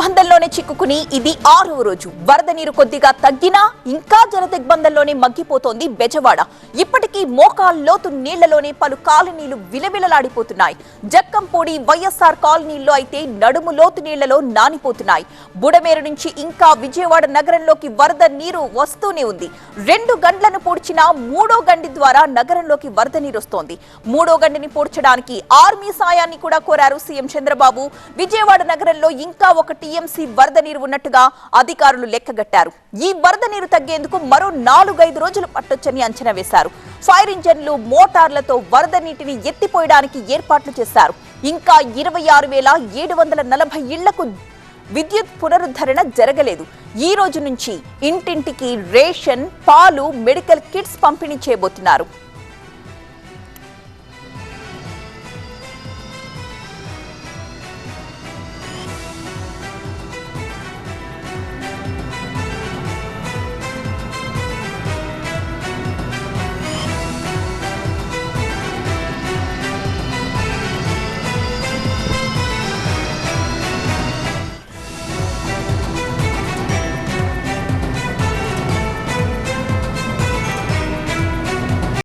దిగ్బంధంలోనే చిక్కుకుని ఇది 6వ రోజు. వరద నీరు కొద్దిగా తగ్గినా ఇంకా జల దిగ్బంధంలోనే మగ్గిపోతోంది బెజవాడ. ఇప్పటికీ మోకాలు లోతు నీళ్లలోనే పలు కాలనీలు విలవిలలాడిపోతున్నాయి. జక్కంపూడి వైఎస్ఆర్ కాలనీల్లో అయితే నడుము లోతు నీళ్లలో నానిపోతున్నాయి. బుడమేరు నుంచి ఇంకా విజయవాడ నగరంలోకి వరద నీరు వస్తూనే ఉంది. 2 గంటలను పూడ్చినా 3వ గండి ద్వారా నగరంలోకి వరద నీరు వస్తోంది. 3వ గండిని పూడ్చడానికి ఆర్మీ సాయాన్ని కూడా కోరారు సీఎం చంద్రబాబు. విజయవాడ నగరంలో ఇంకా 1 టీఎంసీ వరద నీరు ఉన్నట్టుగా అధికారులు లెక్కగట్టారు. ఈ వరద నీరు తగ్గేందుకు మరో 4-5 రోజులు పట్టొచ్చని అంచనా వేశారు. ఫైర్ ఇంజన్లు, మోటార్లతో వరద నీటిని ఎత్తిపోయడానికి ఏర్పాట్లు చేశారు. ఇంకా 26,740 ఇళ్లకు విద్యుత్ పునరుద్ధరణ జరగలేదు. ఈ రోజు నుంచి ఇంటింటికి రేషన్, పాలు, మెడికల్ కిట్స్ పంపిణీ చేయబోతున్నారు.